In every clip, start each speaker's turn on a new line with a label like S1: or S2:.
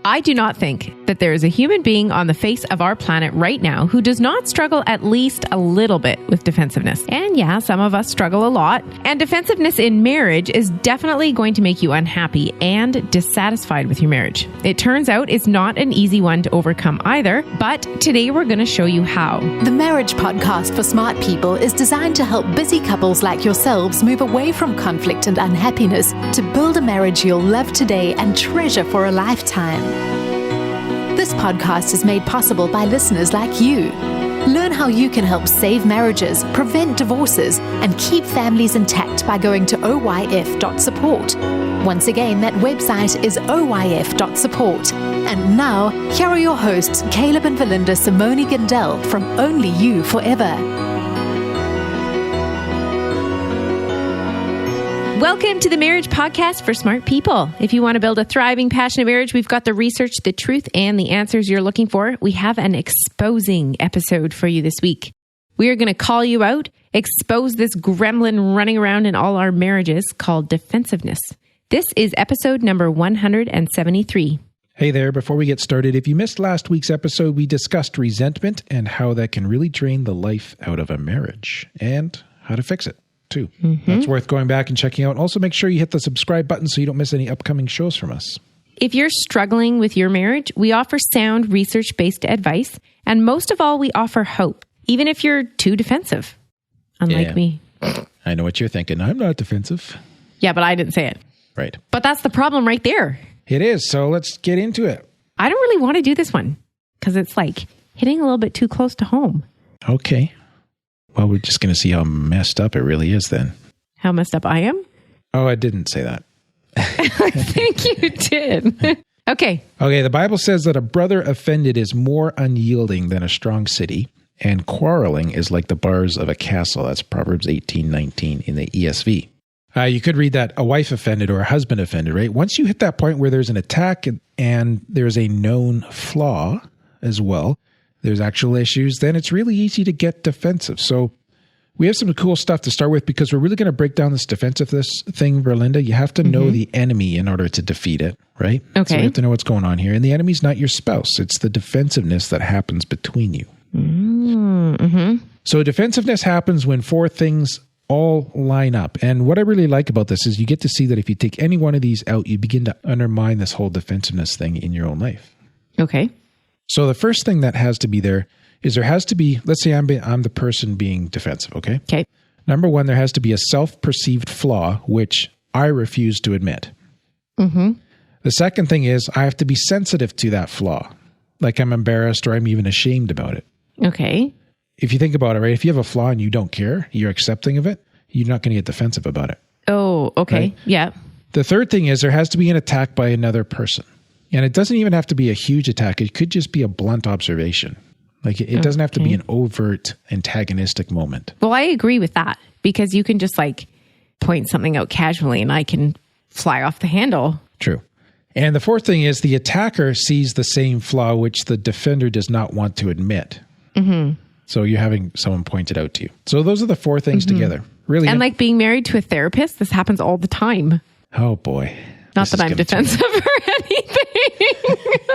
S1: I do not think that there is a human being on the face of our planet right now who does not struggle at least a little bit with defensiveness. And yeah, some of us struggle a lot. And defensiveness in marriage is definitely going to make you unhappy and dissatisfied with your marriage. It turns out it's not an easy one to overcome either, but today we're going to show you how.
S2: The Marriage Podcast for Smart People is designed to help busy couples like yourselves move away from conflict and unhappiness to build a marriage you'll love today and treasure for a lifetime. This podcast is made possible by listeners like you. Learn how you can help save marriages, prevent divorces, and keep families intact by going to oyf.support. Once again, that website is oyf.support. And now, here are your hosts, Caleb and Valinda Simone Gandel from Only You Forever.
S1: Welcome to the Marriage Podcast for Smart People. If you want to build a thriving, passionate marriage, we've got the research, the truth, and the answers you're looking for. We have an exposing episode for you this week. We are going to call you out, expose this gremlin running around in all our marriages called defensiveness. This is episode number 173.
S3: Hey there, before we get started, if you missed last week's episode, we discussed resentment and how that can really drain the life out of a marriage and how to fix it. Too. That's worth going back and checking out. Also, make sure you hit the subscribe button so you don't miss any upcoming shows from us.
S1: If you're struggling with your marriage, we offer sound research-based advice. And most of all, we offer hope, even if you're too defensive, unlike me.
S3: I know what you're thinking. I'm not defensive.
S1: Yeah, but I didn't say it.
S3: Right.
S1: But that's the problem right there.
S3: It is. So let's get into it.
S1: I don't really want to do this one because it's like hitting a little bit too close to home.
S3: Okay. Well, we're just going to see how messed up it really is then.
S1: How messed up I am?
S3: Oh, I didn't say that.
S1: I think you did. Okay.
S3: Okay, the Bible says that a brother offended is more unyielding than a strong city, and quarreling is like the bars of a castle. That's Proverbs 18:19 in the ESV. You could read that a wife offended or a husband offended, right? Once you hit that point where there's an attack and there's a known flaw as well, there's actual issues, then it's really easy to get defensive. So we have some cool stuff to start with because we're really going to break down this defensiveness thing, Verlinda. You have to know the enemy in order to defeat it, right?
S1: Okay.
S3: So you have to know what's going on here. And the enemy's not your spouse. It's the defensiveness that happens between you. So defensiveness happens when four things all line up. And what I really like about this is you get to see that if you take any one of these out, you begin to undermine this whole defensiveness thing in your own life.
S1: Okay.
S3: So the first thing that has to be there is there has to be, let's say I'm the person being defensive, okay?
S1: Okay.
S3: Number one, there has to be a self-perceived flaw, which I refuse to admit. The second thing is I have to be sensitive to that flaw. Like I'm embarrassed or I'm even ashamed about it.
S1: Okay.
S3: If you think about it, right? If you have a flaw and you don't care, you're accepting of it, you're not going to get defensive about it.
S1: Oh, okay. Right? Yeah.
S3: The third thing is there has to be an attack by another person. And it doesn't even have to be a huge attack. It could just be a blunt observation. Like it doesn't have to be an overt antagonistic moment.
S1: Well, I agree with that because you can just like point something out casually and I can fly off the handle.
S3: True. And the fourth thing is the attacker sees the same flaw, which the defender does not want to admit. So you're having someone point it out to you. So those are the four things together. Really.
S1: And like being married to a therapist, this happens all the time.
S3: Oh boy.
S1: Not that I'm defensive or anything.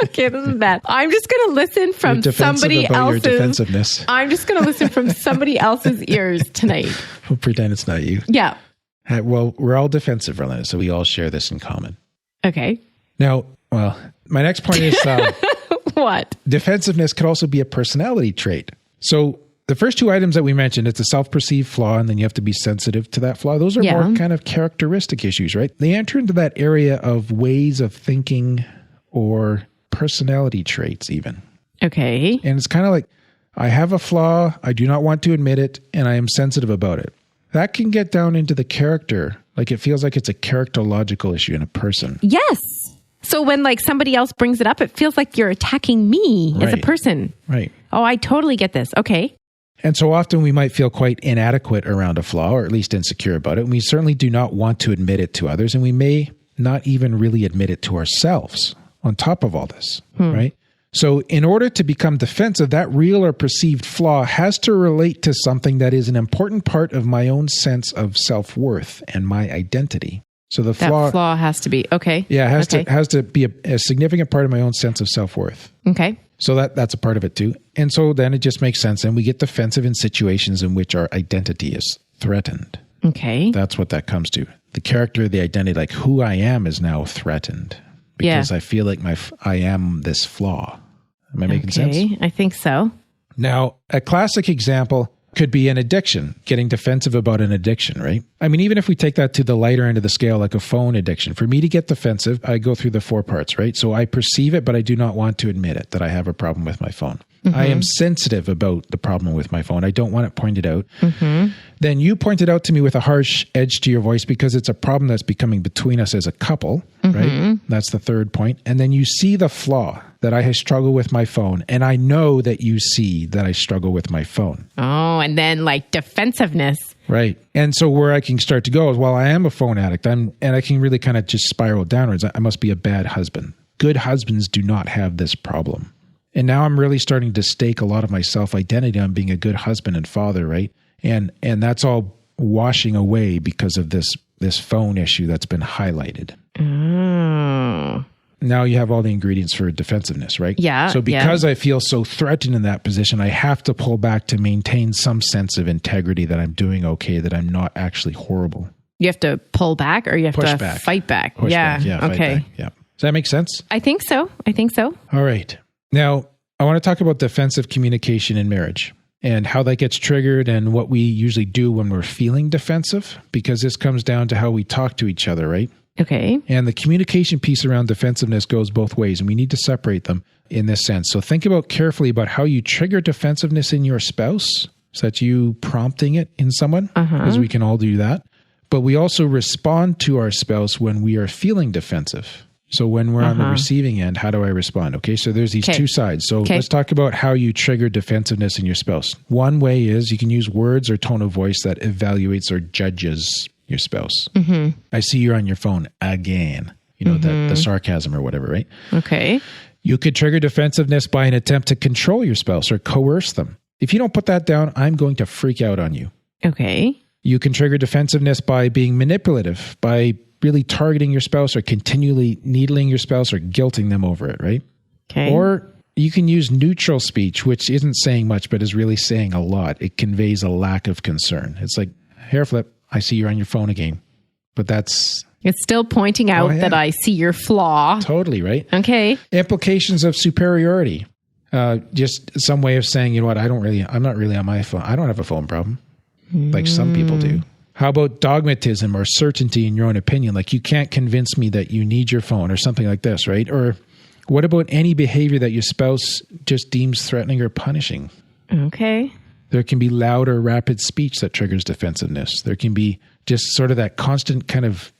S1: Okay, this is bad. I'm just going to listen from somebody else's.
S3: Your defensiveness.
S1: I'm just going to listen from somebody else's ears tonight.
S3: We'll pretend it's not you.
S1: Yeah.
S3: Well, we're all defensive, Rolanda, so we all share this in common.
S1: Okay.
S3: Now, well, my next point is
S1: what?
S3: Defensiveness could also be a personality trait. So the first two items that we mentioned, it's a self-perceived flaw, and then you have to be sensitive to that flaw. Those are more kind of characteristic issues, right? They enter into that area of ways of thinking or personality traits even.
S1: Okay.
S3: And it's kind of like, I have a flaw, I do not want to admit it, and I am sensitive about it. That can get down into the character. Like it feels like it's a characterological issue in a person.
S1: Yes. So when like somebody else brings it up, it feels like you're attacking me as a person.
S3: Right.
S1: Oh, I totally get this. Okay.
S3: And so often we might feel quite inadequate around a flaw, or at least insecure about it. And we certainly do not want to admit it to others. And we may not even really admit it to ourselves on top of all this, right? So in order to become defensive, that real or perceived flaw has to relate to something that is an important part of my own sense of self-worth and my identity. So the
S1: that flaw has to be, okay.
S3: Yeah, it has to be a significant part of my own sense of self-worth.
S1: Okay.
S3: So that's a part of it too. And so then it just makes sense. And we get defensive in situations in which our identity is threatened.
S1: Okay.
S3: That's what that comes to. The character, the identity, like who I am is now threatened because I feel like I am this flaw. Am I making sense?
S1: I think so.
S3: Now, a classic example could be an addiction, getting defensive about an addiction, right? I mean, even if we take that to the lighter end of the scale, like a phone addiction, for me to get defensive, I go through the 4 parts, right? So I perceive it, but I do not want to admit it, that I have a problem with my phone. Mm-hmm. I am sensitive about the problem with my phone. I don't want it pointed out. Mm-hmm. Then you point it out to me with a harsh edge to your voice because it's a problem that's becoming between us as a couple, right? That's the 3rd point. And then you see the flaw that I struggle with my phone. And I know that you see that I struggle with my phone.
S1: Oh, and then like defensiveness.
S3: Right. And so where I can start to go is, well, I am a phone addict. And I can really kind of just spiral downwards. I must be a bad husband. Good husbands do not have this problem. And now I'm really starting to stake a lot of my self-identity on being a good husband and father, right? And that's all washing away because of this phone issue that's been highlighted.
S1: Oh.
S3: Now you have all the ingredients for defensiveness, right?
S1: Yeah.
S3: So because I feel so threatened in that position, I have to pull back to maintain some sense of integrity that I'm doing okay, that I'm not actually horrible.
S1: You have to pull back or you have
S3: Push
S1: to
S3: back.
S1: fight back?
S3: Push back. Yeah.
S1: Okay.
S3: Fight back. Yeah. Does that make sense?
S1: I think so.
S3: All right. Now, I want to talk about defensive communication in marriage and how that gets triggered and what we usually do when we're feeling defensive, because this comes down to how we talk to each other, right?
S1: Okay.
S3: And the communication piece around defensiveness goes both ways, and we need to separate them in this sense. So think about carefully about how you trigger defensiveness in your spouse. Is that you prompting it in someone? Because we can all do that. But we also respond to our spouse when we are feeling defensive. So when we're on the receiving end, how do I respond? Okay, so there's these 2 sides. So let's talk about how you trigger defensiveness in your spouse. One way is you can use words or tone of voice that evaluates or judges your spouse. I see you're on your phone again. You know, that the sarcasm or whatever, right?
S1: Okay.
S3: You could trigger defensiveness by an attempt to control your spouse or coerce them. If you don't put that down, I'm going to freak out on you.
S1: Okay.
S3: You can trigger defensiveness by being manipulative, by really targeting your spouse or continually needling your spouse or guilting them over it, right?
S1: Okay.
S3: Or you can use neutral speech, which isn't saying much, but is really saying a lot. It conveys a lack of concern. It's like, hair flip, I see you're on your phone again. But it's
S1: still pointing out that I see your flaw.
S3: Totally, right?
S1: Okay.
S3: Implications of superiority. Just some way of saying, you know what, I'm not really on my phone. I don't have a phone problem like some people do. How about dogmatism or certainty in your own opinion? Like you can't convince me that you need your phone or something like this, right? Or what about any behavior that your spouse just deems threatening or punishing?
S1: Okay.
S3: There can be loud or rapid speech that triggers defensiveness. There can be just sort of that constant kind of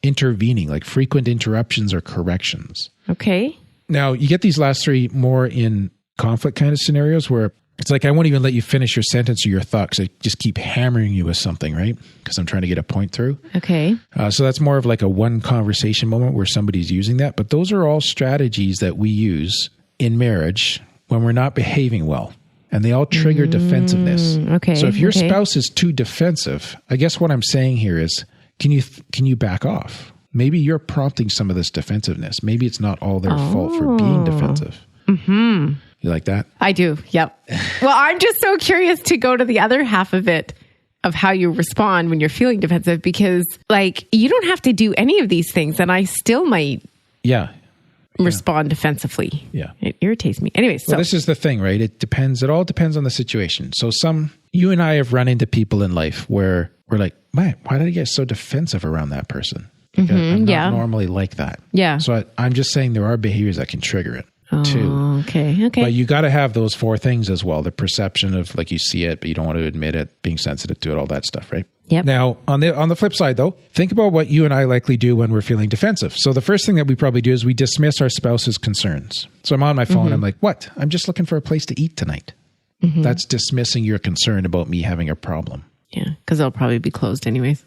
S3: intervening, like frequent interruptions or corrections.
S1: Okay.
S3: Now, you get these last 3 more in conflict kind of scenarios where it's like I won't even let you finish your sentence or your thought because I just keep hammering you with something, right? Because I'm trying to get a point through.
S1: Okay.
S3: So that's more of like a one conversation moment where somebody's using that. But those are all strategies that we use in marriage when we're not behaving well. And they all trigger defensiveness.
S1: Okay.
S3: So if your spouse is too defensive, I guess what I'm saying here is, can you back off? Maybe you're prompting some of this defensiveness. Maybe it's not all their fault for being defensive. Mm-hmm. You like that?
S1: I do. Yep. Well, I'm just so curious to go to the other half of it, of how you respond when you're feeling defensive, because like you don't have to do any of these things and I still might respond defensively.
S3: Yeah.
S1: It irritates me. Anyway, so
S3: this is the thing, right? It all depends on the situation. So you and I have run into people in life where we're like, man, why did I get so defensive around that person? Because I'm not normally like that.
S1: Yeah.
S3: So I'm just saying there are behaviors that can trigger it too.
S1: Okay.
S3: But you got to have those 4 things as well. The perception of like you see it, but you don't want to admit it, being sensitive to it, all that stuff, right?
S1: Yep.
S3: Now, on the flip side, though, think about what you and I likely do when we're feeling defensive. So the first thing that we probably do is we dismiss our spouse's concerns. So I'm on my phone. I'm like, what? I'm just looking for a place to eat tonight. That's dismissing your concern about me having a problem.
S1: Yeah, because they'll probably be closed anyways.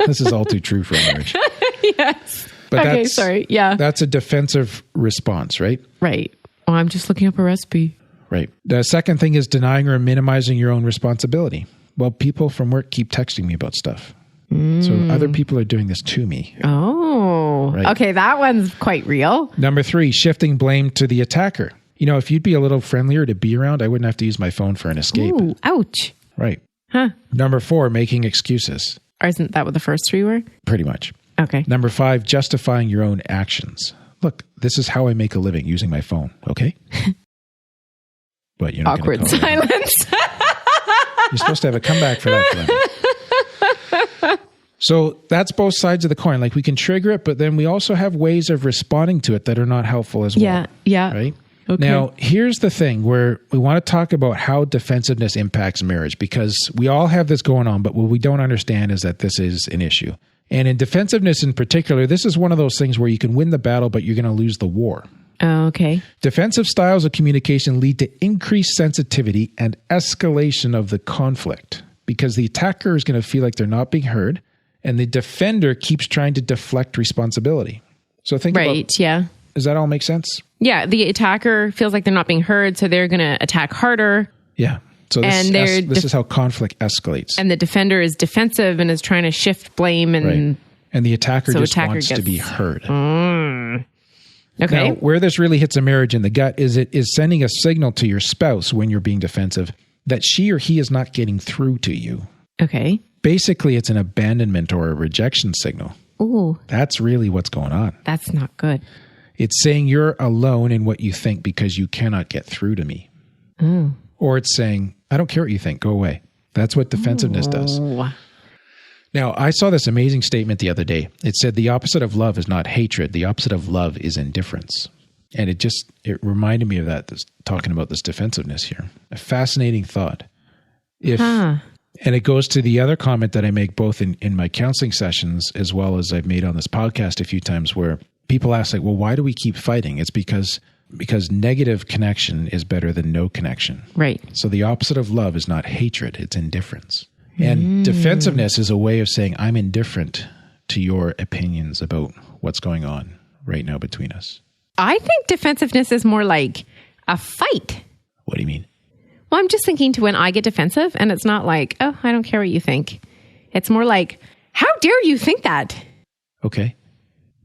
S3: This is all too true for marriage.
S1: Yes.
S3: But
S1: okay, sorry. Yeah.
S3: That's a defensive response, right?
S1: Right. Oh, I'm just looking up a recipe.
S3: Right. The second thing is denying or minimizing your own responsibility. Well, people from work keep texting me about stuff. So other people are doing this to me.
S1: Oh,
S3: Right.
S1: Okay. That one's quite real.
S3: Number 3, shifting blame to the attacker. If you'd be a little friendlier to be around, I wouldn't have to use my phone for an escape.
S1: Ooh, ouch.
S3: Right.
S1: Huh.
S3: Number 4, making excuses.
S1: Or isn't that what the first 3 were?
S3: Pretty much.
S1: Okay.
S3: Number 5, justifying your own actions. Look, this is how I make a living, using my phone. Okay. But you're not
S1: Awkward silence.
S3: You're supposed to have a comeback for that. So that's both sides of the coin. Like we can trigger it, but then we also have ways of responding to it that are not helpful as well.
S1: Yeah.
S3: Right?
S1: Okay.
S3: Now, here's the thing where we want to talk about how defensiveness impacts marriage, because we all have this going on, but what we don't understand is that this is an issue. And in defensiveness in particular, this is one of those things where you can win the battle, but you're going to lose the war.
S1: Oh, okay.
S3: Defensive styles of communication lead to increased sensitivity and escalation of the conflict because the attacker is going to feel like they're not being heard, and the defender keeps trying to deflect responsibility. So think about,
S1: yeah.
S3: Does that all make sense?
S1: Yeah, the attacker feels like they're not being heard, so they're going to attack harder.
S3: Yeah. So this is how conflict escalates.
S1: And the defender is defensive and is trying to shift blame. And
S3: the attacker wants to be heard.
S1: Okay.
S3: Now, where this really hits a marriage in the gut is it is sending a signal to your spouse when you're being defensive that she or he is not getting through to you.
S1: Okay.
S3: Basically, it's an abandonment or a rejection signal.
S1: Ooh.
S3: That's really what's going on.
S1: That's not good.
S3: It's saying you're alone in what you think because you cannot get through to me.
S1: Mm.
S3: Or it's saying, I don't care what you think, go away. That's what defensiveness does. Now, I saw this amazing statement the other day. It said the opposite of love is not hatred. The opposite of love is indifference. And it reminded me of that, talking about this defensiveness here. A fascinating thought. And it goes to the other comment that I make both in my counseling sessions as well as I've made on this podcast a few times, where people ask like, well, why do we keep fighting? It's because negative connection is better than no connection.
S1: Right.
S3: So the opposite of love is not hatred, it's indifference. And defensiveness is a way of saying, I'm indifferent to your opinions about what's going on right now between us.
S1: I think defensiveness is more like a fight.
S3: What do you mean?
S1: Well, I'm just thinking to when I get defensive, and it's not like, oh, I don't care what you think. It's more like, how dare you think that?
S3: Okay.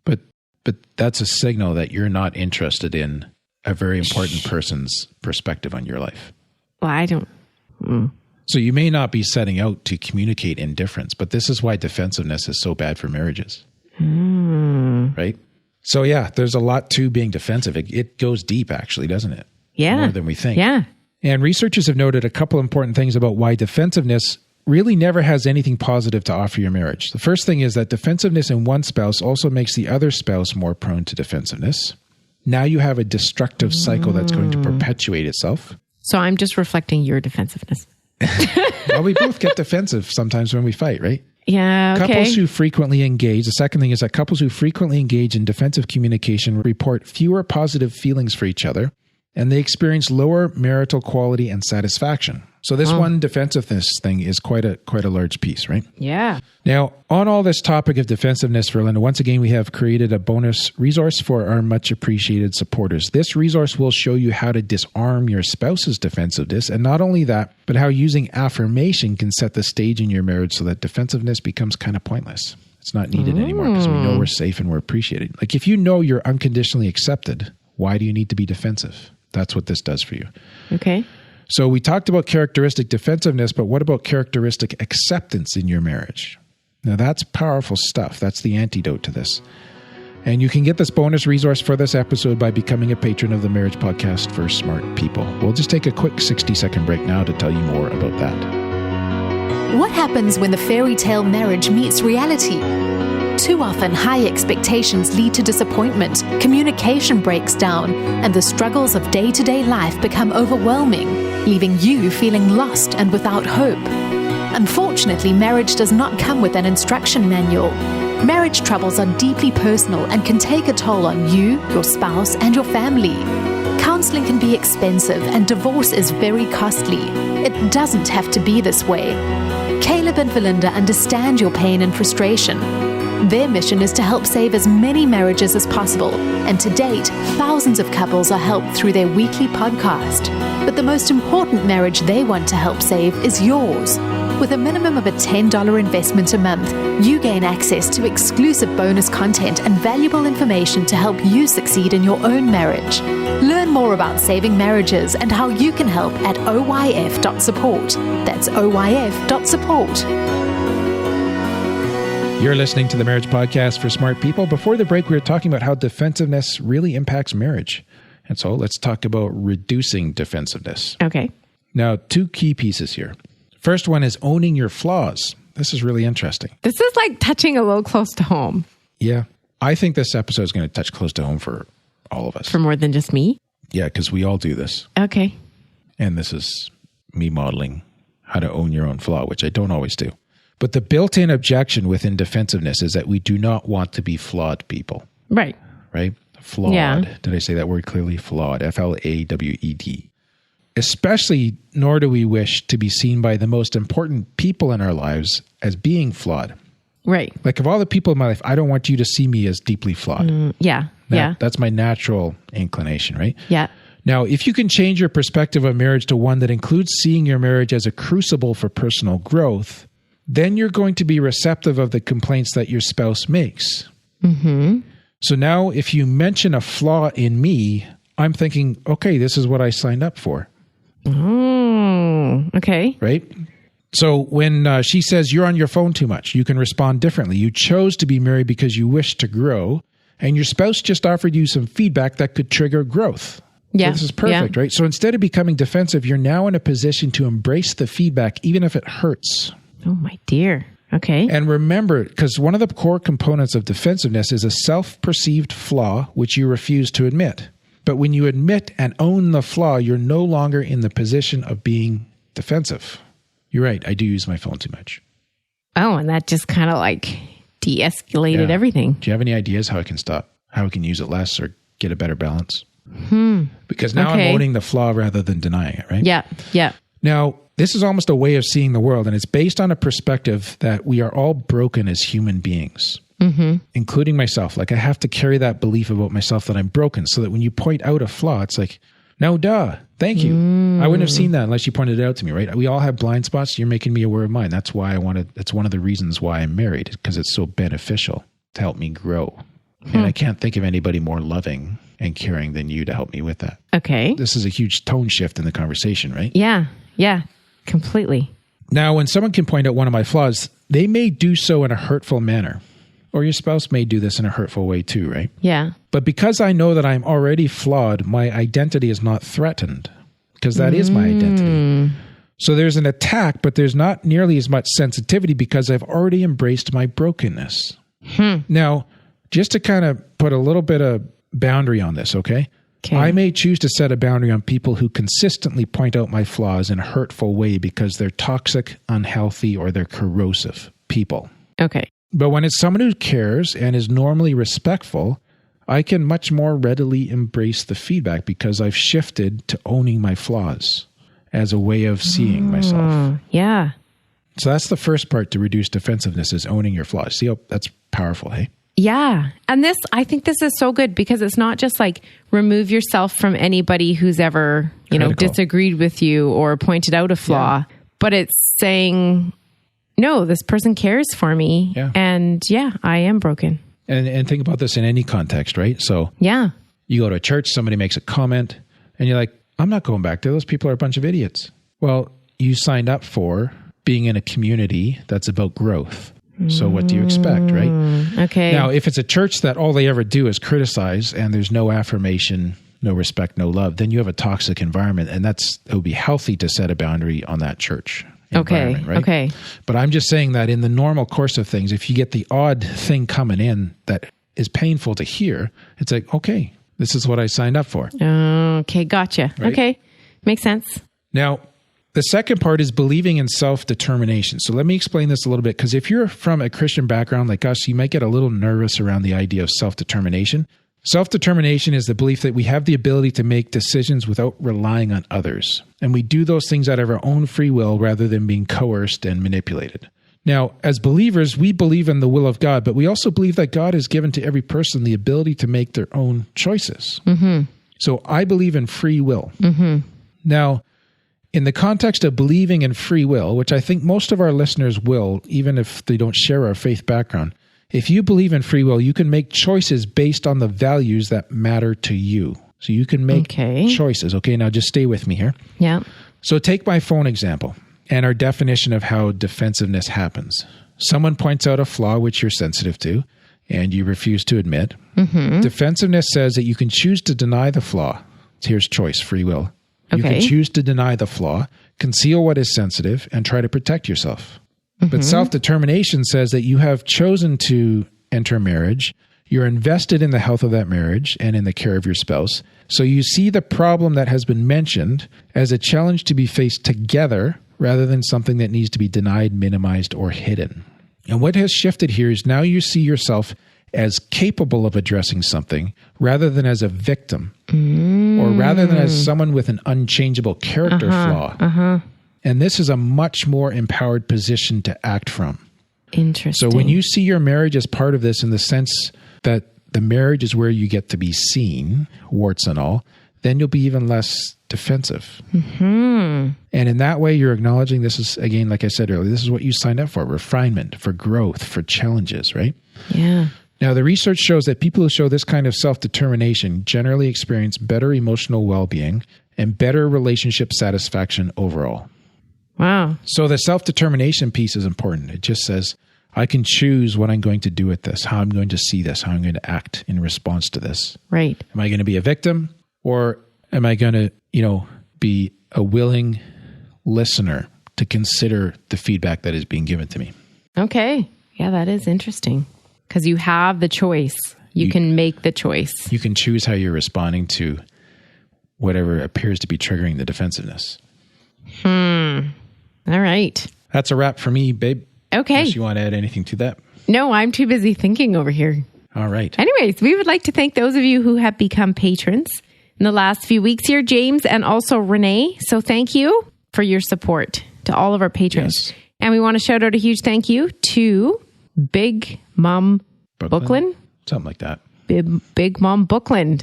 S3: But that's a signal that you're not interested in a very important person's perspective on your life.
S1: Well, I don't.
S3: So you may not be setting out to communicate indifference, but this is why defensiveness is so bad for marriages. Right? So yeah, there's a lot to being defensive. It goes deep actually, doesn't it?
S1: Yeah.
S3: More than we think.
S1: Yeah.
S3: And researchers have noted a couple important things about why defensiveness really never has anything positive to offer your marriage. The first thing is that defensiveness in one spouse also makes the other spouse more prone to defensiveness. Now you have a destructive cycle that's going to perpetuate itself.
S1: So I'm just reflecting your defensiveness.
S3: Well, we both get defensive sometimes when we fight, right?
S1: Yeah, okay.
S3: Couples who frequently engage, the second thing is that couples who frequently engage in defensive communication report fewer positive feelings for each other, and they experience lower marital quality and satisfaction. So this one defensiveness thing is quite a large piece, right?
S1: Yeah.
S3: Now, on all this topic of defensiveness, Verlinda, once again, we have created a bonus resource for our much appreciated supporters. This resource will show you how to disarm your spouse's defensiveness, and not only that, but how using affirmation can set the stage in your marriage so that defensiveness becomes kind of pointless. It's not needed anymore because we know we're safe and we're appreciated. Like if you know you're unconditionally accepted, why do you need to be defensive? That's what this does for you.
S1: Okay.
S3: So we talked about characteristic defensiveness, but what about characteristic acceptance in your marriage? Now that's powerful stuff. That's the antidote to this. And you can get this bonus resource for this episode by becoming a patron of the Marriage Podcast for Smart People. We'll just take a quick 60-second break now to tell you more about that.
S2: What happens when the fairy tale marriage meets reality? Too often, high expectations lead to disappointment, communication breaks down, and the struggles of day-to-day life become overwhelming, leaving you feeling lost and without hope. Unfortunately, marriage does not come with an instruction manual. Marriage troubles are deeply personal and can take a toll on you, your spouse, and your family. Counseling can be expensive, and divorce is very costly. It doesn't have to be this way. Caleb and Verlinda understand your pain and frustration. Their mission is to help save as many marriages as possible, and to date, thousands of couples are helped through their weekly podcast. But the most important marriage they want to help save is yours. With a minimum of a $10 investment a month, you gain access to exclusive bonus content and valuable information to help you succeed in your own marriage. Learn more about saving marriages and how you can help at oyf.support. That's oyf.support.
S3: You're listening to the Marriage Podcast for Smart People. Before the break, we were talking about how defensiveness really impacts marriage. And so let's talk about reducing defensiveness.
S1: Okay.
S3: Now, two key pieces here. First one is owning your flaws. This is really interesting.
S1: This is like touching a little close to home.
S3: Yeah. I think this episode is going to touch close to home for all of us.
S1: For more than just me?
S3: Yeah, because we all do this.
S1: Okay.
S3: And this is me modeling how to own your own flaw, which I don't always do. But the built-in objection within defensiveness is that we do not want to be flawed people.
S1: Right.
S3: Right? Flawed.
S1: Yeah.
S3: Did I say that word clearly? Flawed. F-L-A-W-E-D. Especially, nor do we wish to be seen by the most important people in our lives as being flawed.
S1: Right.
S3: Like of all the people in my life, I don't want you to see me as deeply flawed.
S1: Yeah.
S3: That's my natural inclination, right?
S1: Yeah.
S3: Now, if you can change your perspective of marriage to one that includes seeing your marriage as a crucible for personal growth, then you're going to be receptive of the complaints that your spouse makes.
S1: Mm-hmm.
S3: So now if you mention a flaw in me, I'm thinking, okay, this is what I signed up for.
S1: Oh, okay.
S3: Right? So when she says you're on your phone too much, you can respond differently. You chose to be married because you wish to grow, and your spouse just offered you some feedback that could trigger growth.
S1: Yeah.
S3: So this is perfect, right? So instead of becoming defensive, you're now in a position to embrace the feedback, even if it hurts.
S1: Oh, my dear. Okay.
S3: And remember, because one of the core components of defensiveness is a self-perceived flaw, which you refuse to admit. But when you admit and own the flaw, you're no longer in the position of being defensive. You're right. I do use my phone too much.
S1: Oh, and that just kind of like de-escalated everything.
S3: Do you have any ideas how I can stop, how I can use it less or get a better balance? Because now I'm owning the flaw rather than denying it, right?
S1: Yeah. Yeah.
S3: Now, this is almost a way of seeing the world, and it's based on a perspective that we are all broken as human beings, including myself. Like I have to carry that belief about myself that I'm broken so that when you point out a flaw, it's like, no, duh, thank you. I wouldn't have seen that unless you pointed it out to me, right? We all have blind spots. You're making me aware of mine. That's why that's one of the reasons why I'm married, because it's so beneficial to help me grow. And I can't think of anybody more loving and caring than you to help me with that.
S1: Okay.
S3: This is a huge tone shift in the conversation, right?
S1: Yeah. Yeah. Completely.
S3: Now, when someone can point out one of my flaws, they may do so in a hurtful manner. Or your spouse may do this in a hurtful way too, right?
S1: Yeah.
S3: But because I know that I'm already flawed, my identity is not threatened, because that is my identity. So there's an attack, but there's not nearly as much sensitivity because I've already embraced my brokenness. Now, just to kind of put a little bit of boundary on this, okay? I may choose to set a boundary on people who consistently point out my flaws in a hurtful way because they're toxic, unhealthy, or they're corrosive people.
S1: Okay.
S3: But when it's someone who cares and is normally respectful, I can much more readily embrace the feedback because I've shifted to owning my flaws as a way of seeing myself.
S1: Yeah.
S3: So that's the first part to reduce defensiveness, is owning your flaws. See how that's powerful, hey?
S1: Yeah. And I think this is so good because it's not just like remove yourself from anybody who's ever, disagreed with you or pointed out a flaw, but it's saying, no, this person cares for me.
S3: Yeah.
S1: And I am broken.
S3: And think about this in any context, right? So you go to a church, somebody makes a comment and you're like, I'm not going back there. Those people are a bunch of idiots. Well, you signed up for being in a community that's about growth. So what do you expect, right?
S1: Okay.
S3: Now, if it's a church that all they ever do is criticize and there's no affirmation, no respect, no love, then you have a toxic environment, and it would be healthy to set a boundary on that church environment, right? Okay. But I'm just saying that in the normal course of things, if you get the odd thing coming in that is painful to hear, it's like, okay, this is what I signed up for.
S1: Okay, gotcha. Right? Okay, makes sense.
S3: Now, the second part is believing in self-determination. So let me explain this a little bit, because if you're from a Christian background like us, you might get a little nervous around the idea of self-determination. Self-determination is the belief that we have the ability to make decisions without relying on others. And we do those things out of our own free will rather than being coerced and manipulated. Now, as believers, we believe in the will of God, but we also believe that God has given to every person the ability to make their own choices. So I believe in free will. Now, in the context of believing in free will, which I think most of our listeners will, even if they don't share our faith background, if you believe in free will, you can make choices based on the values that matter to you. So you can make choices. Okay, now just stay with me here.
S1: Yeah.
S3: So take my phone example and our definition of how defensiveness happens. Someone points out a flaw which you're sensitive to and you refuse to admit. Mm-hmm. Defensiveness says that you can choose to deny the flaw. Here's choice, free will. You can choose to deny the flaw, conceal what is sensitive, and try to protect yourself. Mm-hmm. But self-determination says that you have chosen to enter marriage. You're invested in the health of that marriage and in the care of your spouse. So you see the problem that has been mentioned as a challenge to be faced together rather than something that needs to be denied, minimized, or hidden. And what has shifted here is now you see yourself as capable of addressing something rather than as a victim or rather than as someone with an unchangeable character flaw. And this is a much more empowered position to act from.
S1: Interesting.
S3: So when you see your marriage as part of this in the sense that the marriage is where you get to be seen, warts and all, then you'll be even less defensive. Mm-hmm. And in that way, you're acknowledging this is, again, like I said earlier, this is what you signed up for, refinement, for growth, for challenges, right?
S1: Yeah.
S3: Now, the research shows that people who show this kind of self-determination generally experience better emotional well-being and better relationship satisfaction overall.
S1: Wow.
S3: So the self-determination piece is important. It just says, I can choose what I'm going to do with this, how I'm going to see this, how I'm going to act in response to this.
S1: Right.
S3: Am I going to be a victim or am I going to, be a willing listener to consider the feedback that is being given to me?
S1: Okay. Yeah, that is interesting because you have the choice. You can make the choice.
S3: You can choose how you're responding to whatever appears to be triggering the defensiveness.
S1: All right.
S3: That's a wrap for me, babe.
S1: Okay.
S3: Unless you want to add anything to that?
S1: No, I'm too busy thinking over here.
S3: All right.
S1: Anyways, we would like to thank those of you who have become patrons in the last few weeks here, James and also Renee. So thank you for your support to all of our patrons.
S3: Yes.
S1: And we want to shout out a huge thank you to Big Mom Bookland.
S3: Something like that.
S1: Big Mom Bookland,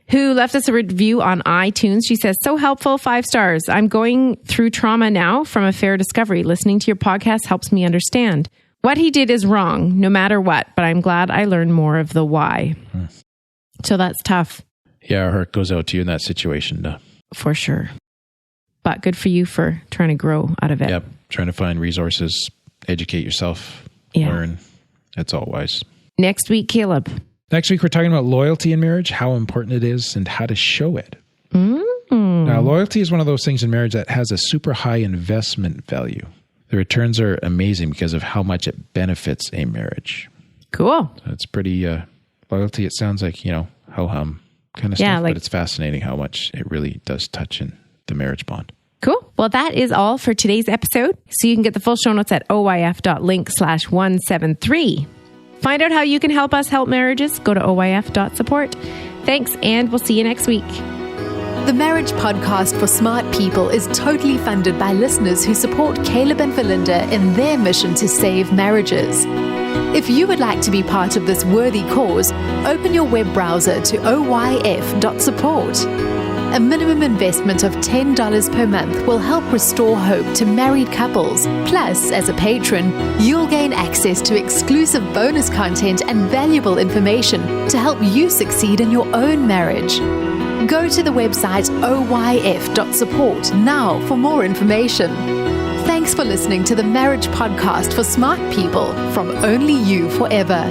S1: who left us a review on iTunes. She says, so helpful, 5 stars. I'm going through trauma now from a fair discovery. Listening to your podcast helps me understand. What he did is wrong, no matter what, but I'm glad I learned more of the why. So that's tough.
S3: Yeah, our heart goes out to you in that situation.
S1: For sure. But good for you for trying to grow out of it.
S3: Yep, trying to find resources, educate yourself, learn. That's all wise.
S1: Next week, Caleb.
S3: Next week, we're talking about loyalty in marriage, how important it is, and how to show it. Now, loyalty is one of those things in marriage that has a super high investment value. The returns are amazing because of how much it benefits a marriage.
S1: Cool.
S3: So it's pretty, loyalty, it sounds like, ho-hum kind of stuff, but it's fascinating how much it really does touch in the marriage bond.
S1: Cool. Well, that is all for today's episode. So you can get the full show notes at oyf.link/173. Find out how you can help us help marriages. Go to oyf.support. Thanks, and we'll see you next week.
S2: The Marriage Podcast for Smart People is totally funded by listeners who support Caleb and Valinda in their mission to save marriages. If you would like to be part of this worthy cause, open your web browser to oyf.support. A minimum investment of $10 per month will help restore hope to married couples. Plus, as a patron, you'll gain access to exclusive bonus content and valuable information to help you succeed in your own marriage. Go to the website oyf.support now for more information. Thanks for listening to the Marriage Podcast for Smart People from Only You Forever.